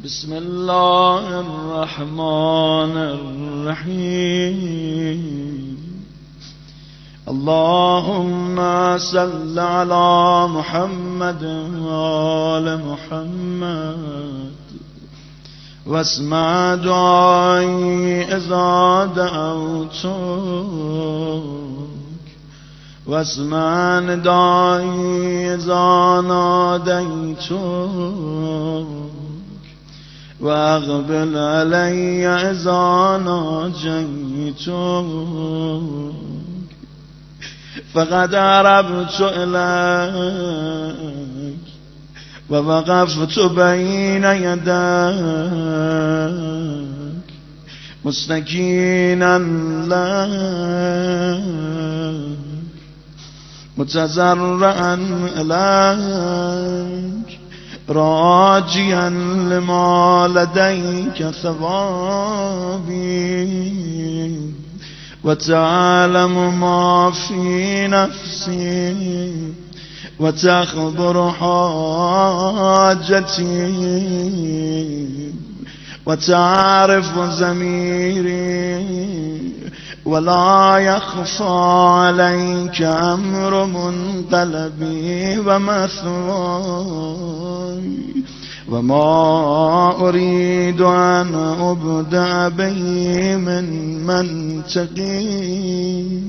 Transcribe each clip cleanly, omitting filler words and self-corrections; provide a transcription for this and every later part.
بسم الله الرحمن الرحيم. اللهم صل على محمد وآل محمد واسمع دعائي إذا دعوتك واسمع ندائي إذا ناديتك واقبل علي إذا ناجيتك فقد عربت إليك ووقفت بين يديك مستكينا لك متزرعا إليك راجيا لما لديك ثوابي وتعلم ما في نفسي وتخبر حاجتي وتعرف ضميري ولا يخفى عليك أمر منقلبي ومثواي وما أريد أن أبدأ به من منطقي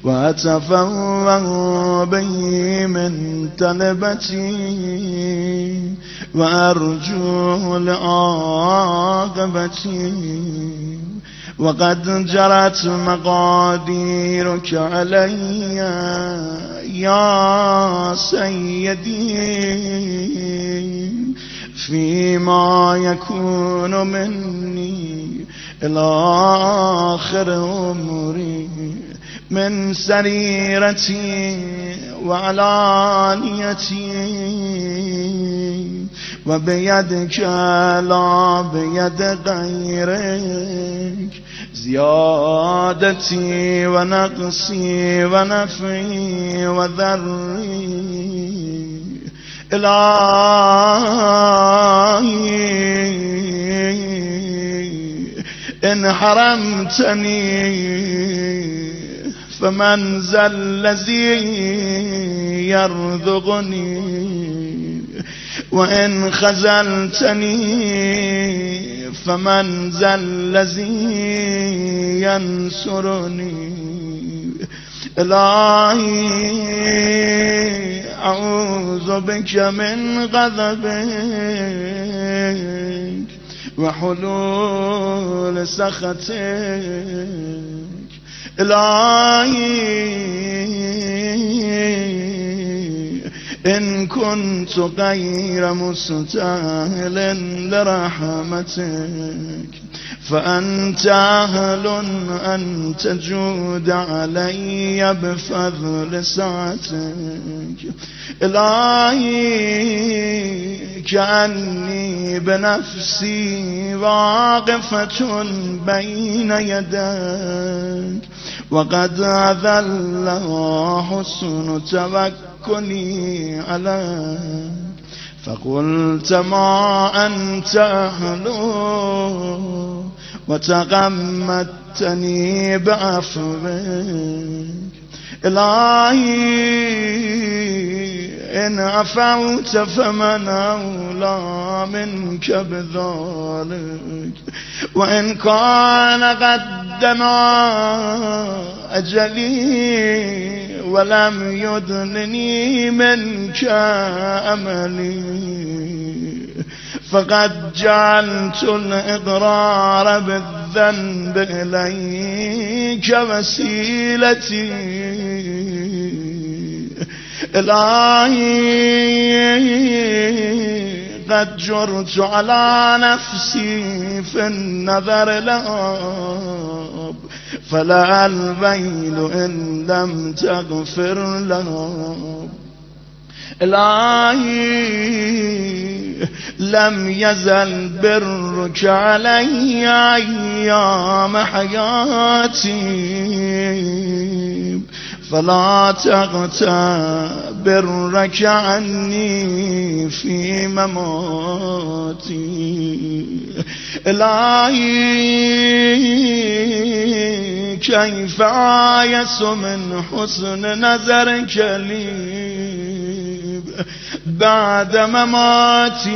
وأتفوه به من طلبتي وأرجو لعاقبتي وقد جرت مقاديرك علي يا سيدي فيما يكون مني إلى آخر عمري من سريرتي وعلانيتي وبيدك لا بيد غيرك زيادتي ونقصي ونفعي وذري إلهي إن حرمتني فمن ذا الذي يرزقني وإن خذلتني فمن ذا الذي ينصرني إلهي أعوذ بك من غضبك وحلول سخطك إلهي إن كنت غير مستاهل لرحمتك فأنت أهل أن تجود علي بفضل سعتك إلهي كأني بنفسي واقفة بين يديك وقد أذلها حسن توكلي عليك فقلت ما أنت أهله وتغمدتني بعفوك إلهي إن عفوت فمن أولى منك بذلك وإن كان قدما أجلي ولم يدنني منك أملي فقد جعلت الإقرار بالذنب إليك وسيلتي إلهي قد جرت على نفسي في النظر لأب فلا الويل إن لم تغفر لهم إلهي لم يزل برك علي أيام حياتي فلا تغتبرك عني في مماتي إلهي كيف آيس من حسن نظرك لي بعد مماتي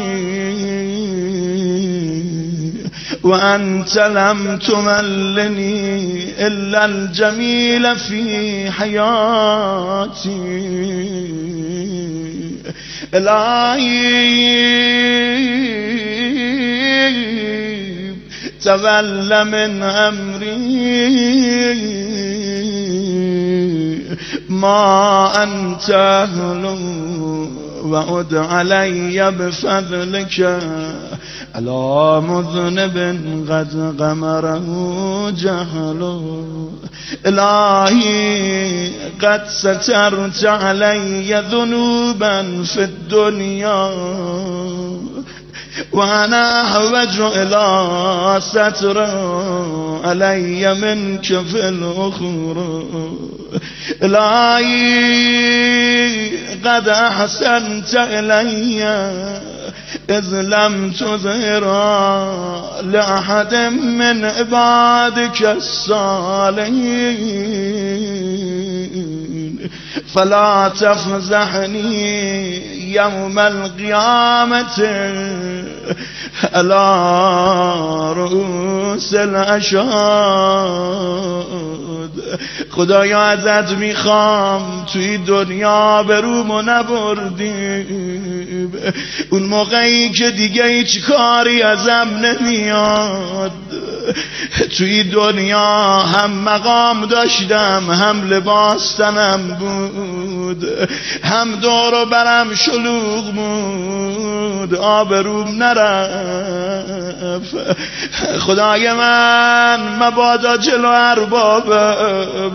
وأنت لم تملني إلا الجميل في حياتي إلهي تول من أمري ما أنت أهل وعد علي بفضلك على مذنب قد غمره جهل إلهي قد سترت علي ذنوبا في الدنيا وأنا أحوج إلى ستر علي منك في الأخرى إلهي قد أحسنت إلي إذ لم تظهر لأحد من عبادك الصالحين فلا تفزحني يوم القيامة على رؤوس الأشهاد خدایا ازت میخوام توی دنیا برومو نبردی اون موقعی که دیگه هیچ کاری ازم نمیاد توی دنیا هم مقام داشتم هم لباس تنم بود هم دور و برم شلوغ بود آبروم نرفت خدای من مبادا جلو اربابم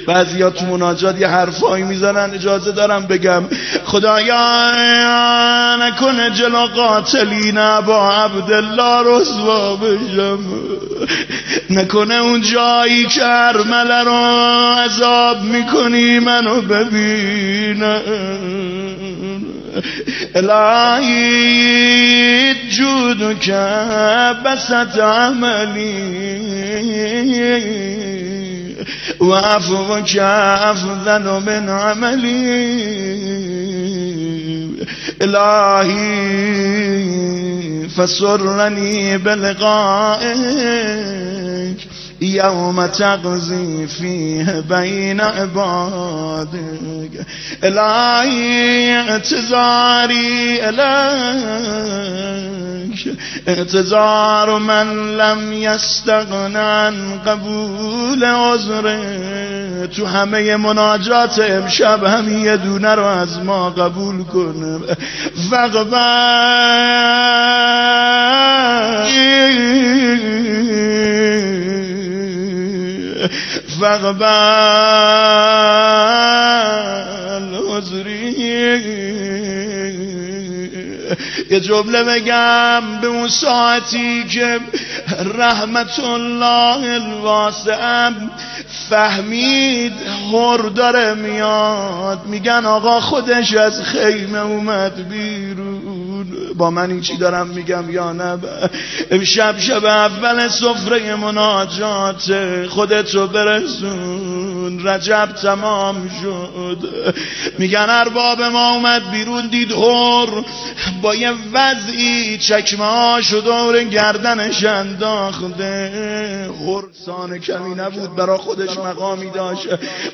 بعضیا تو مناجات یه حرفایی میزنن اجازه دارم بگم خدایا نکنه جلو قاتلین با عبدالله رسوا بشم نکنه اون جایی که ارمله رو عذاب میکنی منو ببینم الهی جودك بسط عملي وعفوك أفضل من عملي إلهي فسرني بلقائك يوم تقضي فيه بين عبادك إلهي اعتذاري إليك اعتذار من لم يستغن عن قبول عذره تو همه مناجات امشب هم یه دونه رو از ما قبول کنه فاقبل عذری یه جمله بگم به اون ساعتی که رحمت الله الواسع فهمید هر داره میاد میگن آقا خودش از خیمه اومد بیرون با من این چی دارم میگم یا نه امشب شب اول سفره مناجات خودتو برسون رجب تمام شد میگن ارباب ما اومد بیرون دید هر با یه وضعی چکمه هاشو دور گردنش انداخته هر سان کمی نبود برا خودش مقامی داشت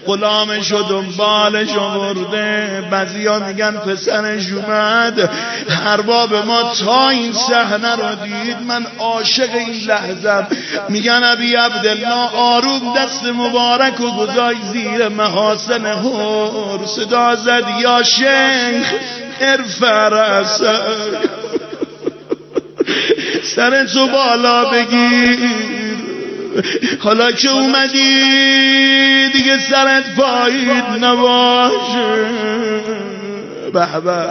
غلامشو دنبالش آورده بعضیا میگن پسرش اومد ارباب ما تا این صحنه رو دید من عاشق این لحظه میگن ابی عبدالله آروم دست مبارک و گذاشت زیر محاسن هر صدا زد یا شیخ ارفع رأسک سرتو بالا بگیر حالا که اومدی دیگه سرت پایین نباشه به به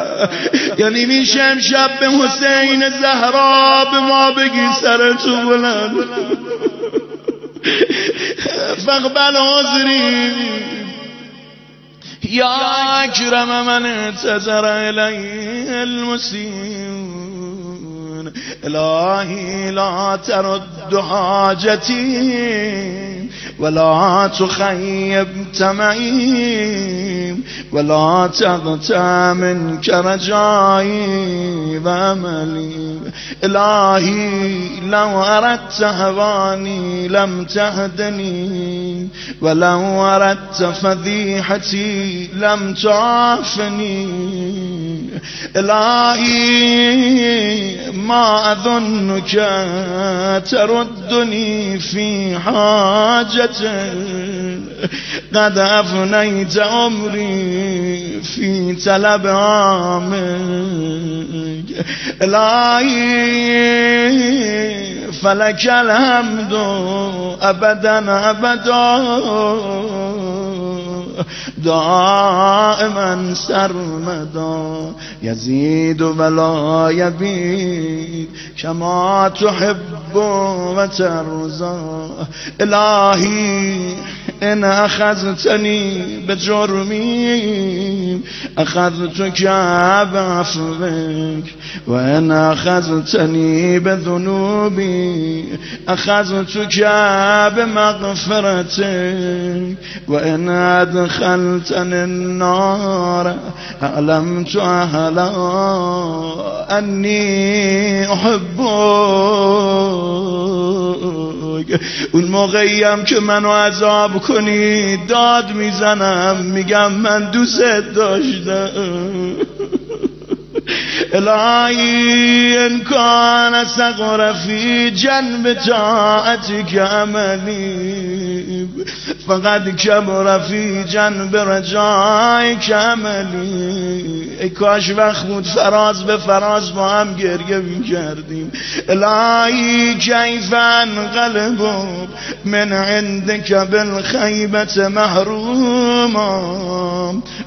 یعنی میشه امشب به حسین زهرا به ما بگی سرتو بلند فاقبل عذري يا أكرم من اعتذر إليه المسيء. إلهي لا ترد حاجتي ولا تخيب تمعي ولا تغتى منك رجائي وأملي. إلهي لو أردت هواني لم تهدني ولو أردت فضيحتي لم تعافني. إلهي ما أظنك تردني في حاجة قد أفنيت عمري في طلب عامك. إلهي فلك الحمد أبدا أبدا دائما سرمدا يزيد ولا يبيد كما تحب وترضى. إلهي إن أخذتني بجرمي أخذتك بعفوك وإن أخذتني بذنوبي أخذتك بمغفرتك وإن أدخلتني النار أعلمت أهلا أني أحبك. اون موقعیم که منو عذاب کنی داد میزنم میگم من دوست داشتم. الهی ان کان صغر فی جنب طاعتک عملی فقد کبر فی جنب رجایک عملی. ای کاش وقت بود فراز به فراز با هم گریه میکردیم. الهی کیف انقلب من عندک بالخیبت محروما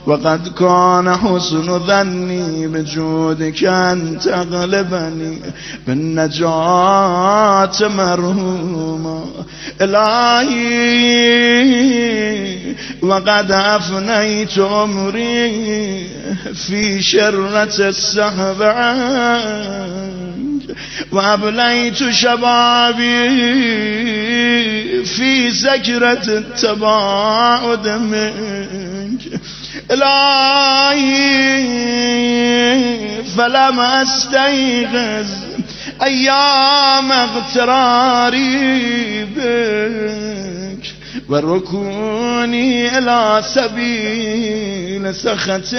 وقد کان حسن ظنی بجودک ان تغلبنی بالنجات مرحوما. الهی وقد افنیت عمری فی شرة السهو عنک وابلیت شبابی فی سکرة التباعد منک. الهی فلم استيقظ ایام اغتراری بک و رکونی الى سبیل سخطک.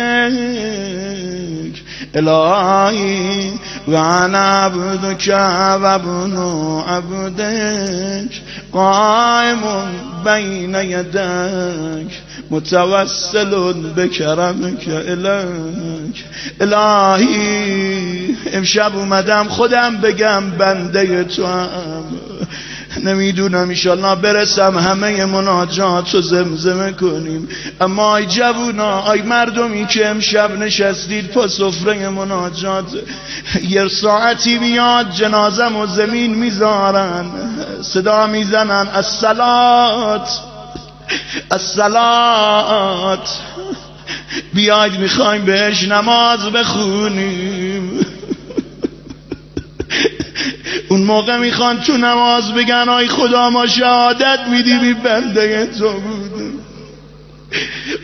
الهی و انا عبدک و ابن عبدک قائم بین یدک متوسل بکرمک الک. الهی امشب اومدم خودم بگم بنده تو هم. نمیدونم ایشالله برسم همه مناجات رو زمزمه کنیم. اما ای جوونا ای مردمی که امشب نشستید پا سفره مناجات یه ساعتی میاد جنازم و زمین میذارن صدا میزنن الصلات الصلات بیاید میخوایم بهش نماز بخونیم. اون موقع میخوان تو نماز بگن آی خدا ما شهادت میدیم بنده تو بود.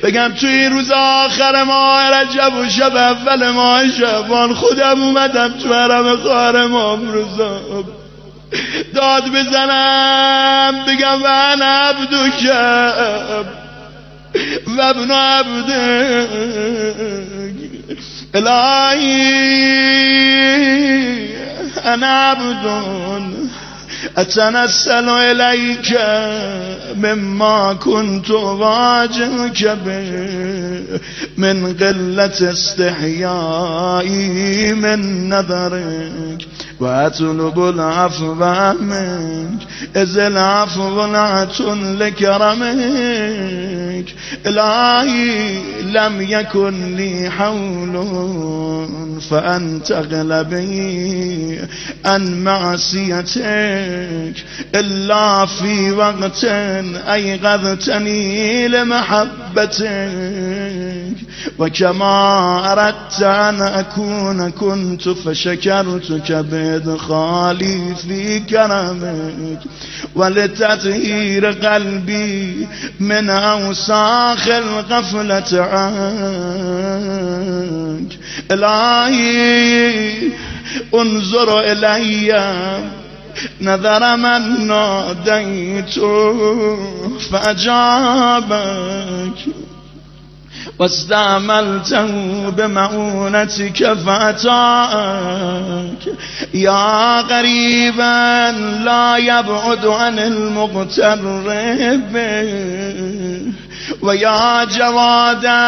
بگم توی این روز آخر ماه رجب و شب اول ماه شعبان خودم اومدم تو حرم خواهر امام رضا داد بزنم بگم و انا عبدک و ابن عبدک. الهی انا عبد اتنسل الیک مما كنت واجهک به من قلت استحیایی من نظرک. وأطلب العفو منك إذ العفو نعت لكرمك إلهي لم يكن لي حول فأنت أغلبي عن معصيتك إلا في وقت أيقظتني لمحبتك وكما أردت أن أكون كنت فشكرتك بإدخالي في كرمك ولتطهير قلبي من أوساخ الغفلة عنك إلهي انظر إلي نظر من ناديت فأجابك واستعملته بمعونتك فأتاك يا قريبا لا يبعد عن المقترب ويا جوادا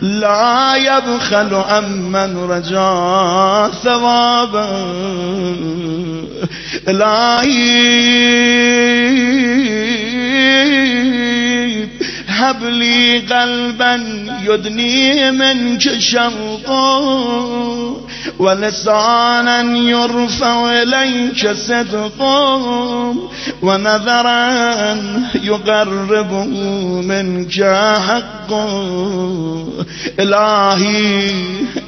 لا يبخل عمن رجا ثوابا إلهي هب لي قلبا يدني منك شوقا ولسانا يرفع إليك صدقا ونذرا يقرب منك حقا إلهي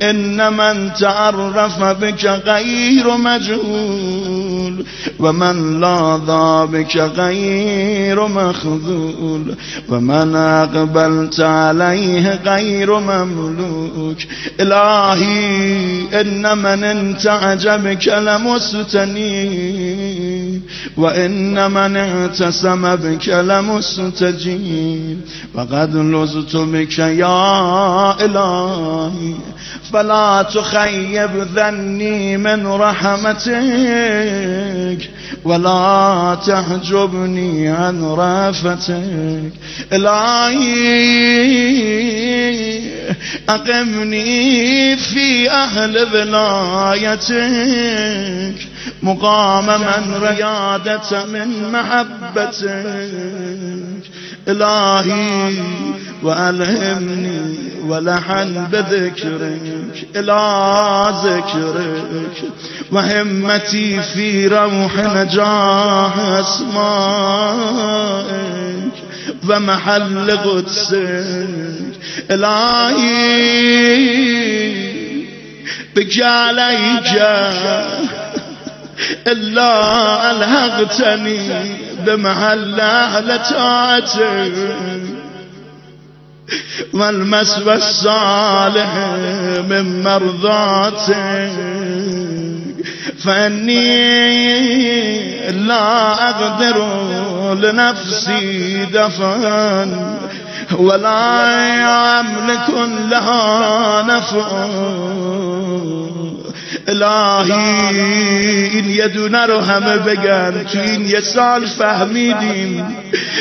إن من تعرف بك غير مجهول ومن لاذ بك غير مخذول ومن أقبلت عليه غير مملوك إلهي إن من انتعج بك لمستنيب وإن من اعتصم بك لمستجيب وقد لزت بك يا إلهي فلا تخيب ذني من رحمتك ولا تحجبني عن رافتك إلهي أقمني في أهل ولايتك مقام من ريادة من محبتك إلهي وألهمني ولحن بذكرك إلى ذكرك وهمتي في روح نجاح أسمائك ومحل قدسك إلهي بك عليك إلا ألهقتني بمحل أهل طاعتك والمسوى الصالح من مرضاتك فإني لا أقدر لنفسي دفعا ولا أملك لها نفعا إلهی این یه دونه رو همه بگن تو این یه سال فهمیدیم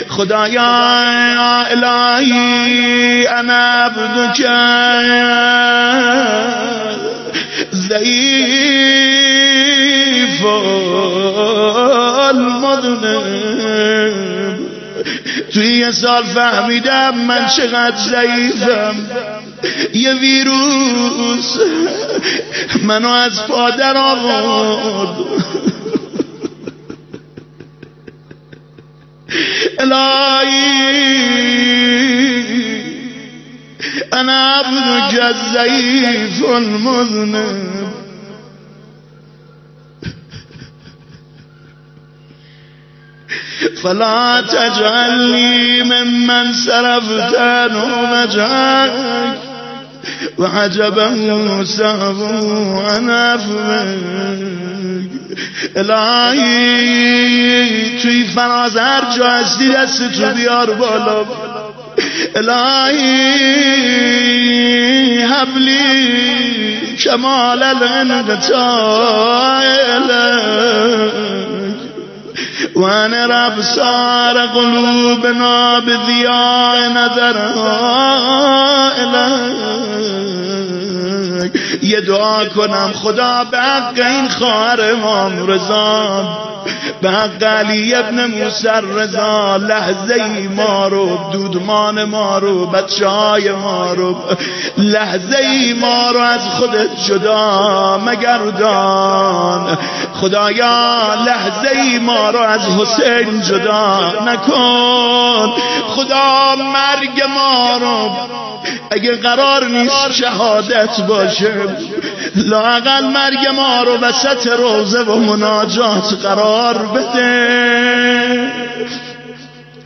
خدایا الهی انا عبدک ضعیف المذنب تو یه سال فهمیدم من چقدر ضعیفم یه ویروس منو از پادر آورد الهی انا عبدك الضعیف المذنب فلا تجعلني ممن صرفت عنه وجهك وعجبه سهو عن عفوك الهی توی فراز هر جا هستی دست تو بیار بالا الهی حبلی کمال الانقطاع وأنر أبصار قلوبنا بضياء نظرها إليك یه دعا کنم خدا به حق این خواهر امام رضا، به حق علی ابن موسی رضا، لحظه ای ما رو، دودمان ما رو، بچه های ما رو، لحظه ای ما رو از خودت جدا مگردان. خدایا لحظه ای ما رو از حسین جدا نکن. خدا مرگ ما رو اگه قرار نیست شهادت باشه، لااقل مرگ ما رو وسط روزه و مناجات قرار بده.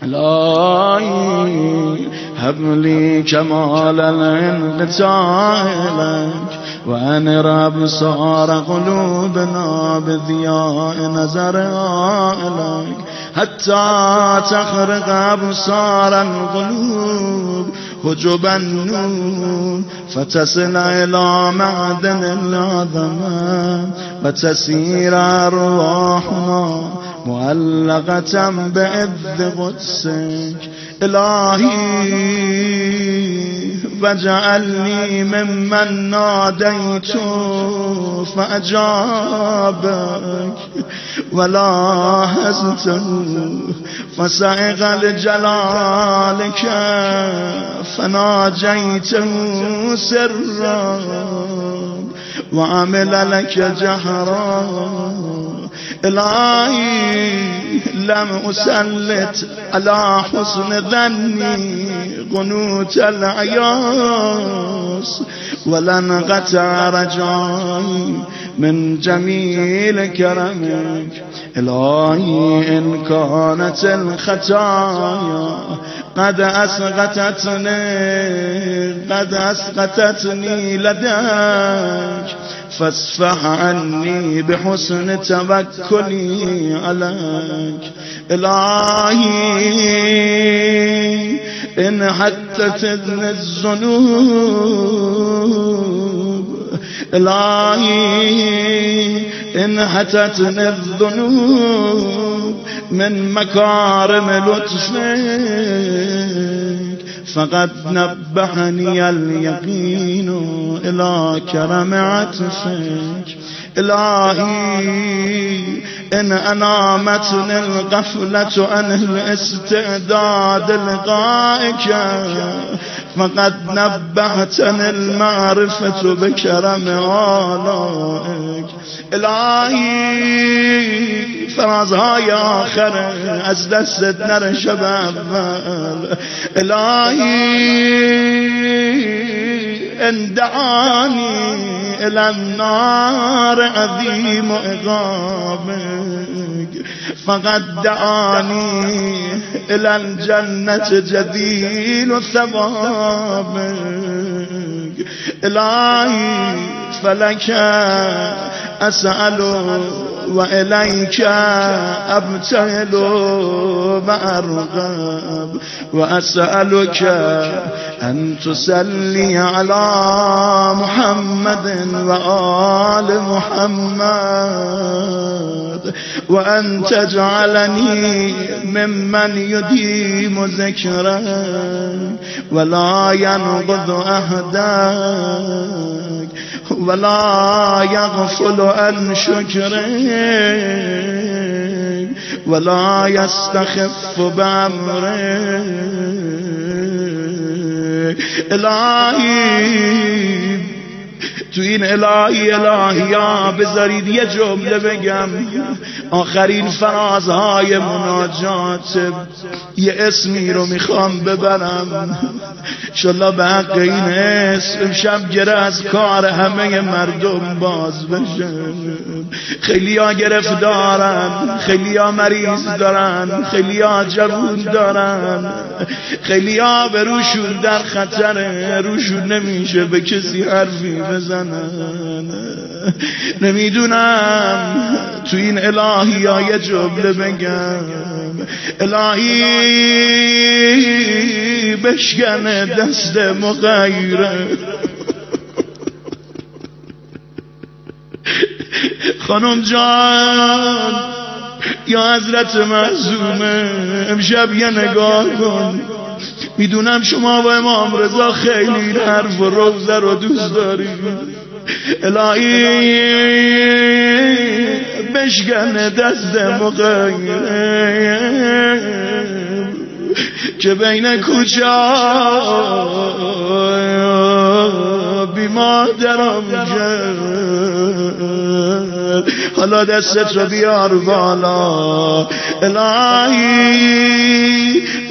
الهی هب لی کمال الانقطاع لک وانر ابصار قلوبنا بضیاء نظر لک حتی تخرق ابصار القلوب حجب النور فتصل الى معدن العظمه وتسير ارواحنا معلقة بإذ قدسك. إلهي وجعلني ممن ناديت فأجابك ولاحظته فسائق لجلالك فناجيته سرا وعمل لك جهرا. إلهي لم أسلط على حسن ظني قنوت العياس ولن قطع رجائي من جميل كرمك. إلهي إن كانت الخطايا قد أسقطتني لديك فاصفح عني بحسن توكلي عليك. إلهي إن حتتني الذنوب، إلهي إن حتتني الذنوب من مكارم لطفك فقد نبهني اليقين إلى كرم عطفك. إلهي إن أنامتني الغفلة عن الاستعداد لقائك فقد نبهتني المعرفة بكرم آلائك. إلهي فرازهای آخر از دستت نرشه به اول. إلهي إن دعاني إلى النار عظيم عقابك فقد دعاني إلى الجنة جزيل ثوابك. إلهي فلك أسأل وإليك أبتهل وأرغب وأسألك أن تصلي على محمد وآل محمد وأن تجعلني ممن يديم ذكرك ولا ينقض عهدك ولا يغفل عن شكرك ولا يستخف بأمرك. إلهي تو این الهیا بذارید یه جمله بگم، آخرین فرازهای مناجات یه اسمی رو میخوام ببرم انشالله به حق این اسم شب گره از کار همه مردم باز بشه. خیلی ها گرفت دارن، خیلی ها مریض دارن، خیلی ها جوون دارن، خیلی ها به روشون در خطره، روشون نمیشه به کسی حرفی بزنن. نمیدونم تو این الهی ها یه جمله بگم، الهی بشکنه دست مغیره. خانم جان یا حضرت معصومه امشب یه نگاه کن، میدونم شما با امام رضا خیلی حرف و روزه رو دوست دارید، الهی بشکن دست مغیب که بین کوچا بی مادرم کرد. حالا دستت رو بیار بالا الهی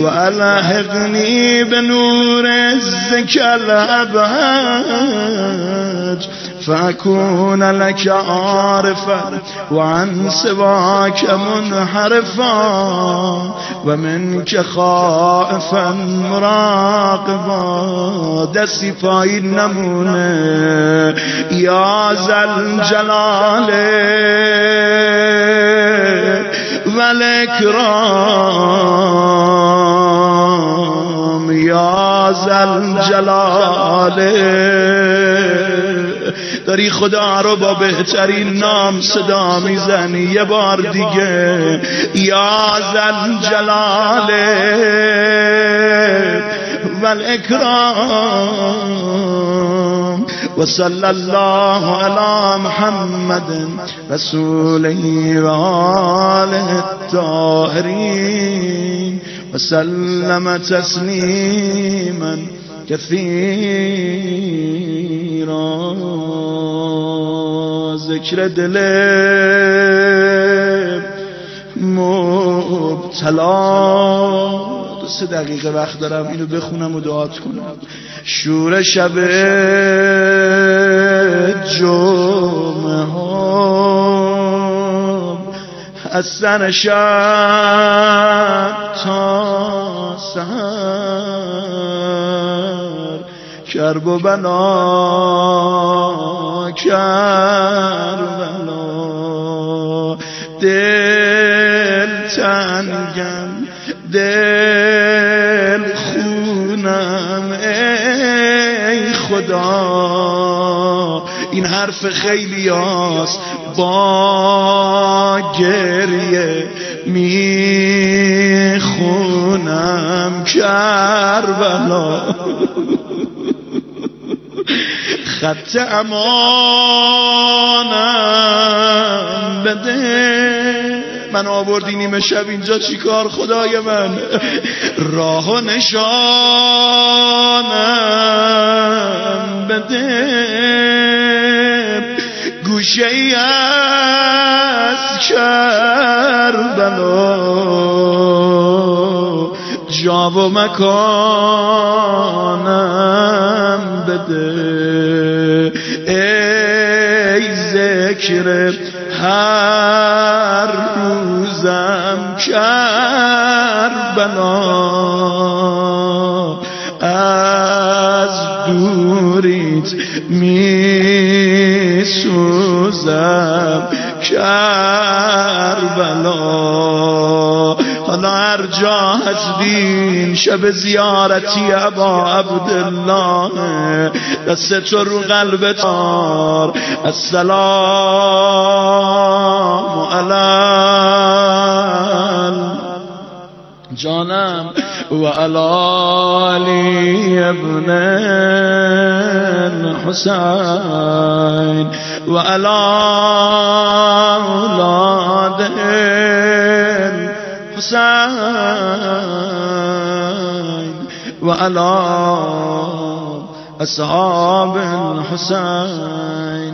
و الحقنی به نور عزک الابهج فاکون لک عارفا و عن سواک منحرفا و منک خائفا مراقبا. دستی پایین نمونه یا ذل جلال و الاکرام یا ذل جلال. داری خدا رو با بهترین نام صدا میزنی یه بار دیگه یا ذل جلال و الاکرام. و صلی الله علی محمد رسوله و آله الطاهرین و سلم تسلیما کثیرا. ذکر دل مبتلا. 2-3 دقیقه وقت دارم اینو بخونم و دعات کنم. شور شب جمعه ها از سن شب تا سحر کرب و بلا کربلا. دل تنگم دل خونم ای خدا. این حرف خیلی هاست با گریه میخونم کربلا. خط امانم بده. من آوردی نیمه شب اینجا چیکار خدای من؟ راه و نشانم بده. گوشه ای از کربلا جا و مکانم بده. ای ذکر هر روزم کربلا از دوریت می سوزم کربلا. حالا هر جا هستین شب زیارتی ابا عبدالله دست رو قلبت دار. السلام علی جانم و علی ابن الحسین و علی اولاد الحسین و علی اصحاب الحسین.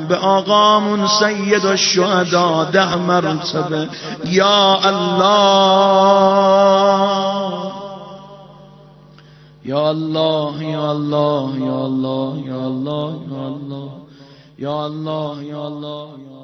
به آقامون سید الشهدا 10 مرتبه یا الله یا الله یا الله یا الله یا الله یا الله یا الله یا الله یا الله.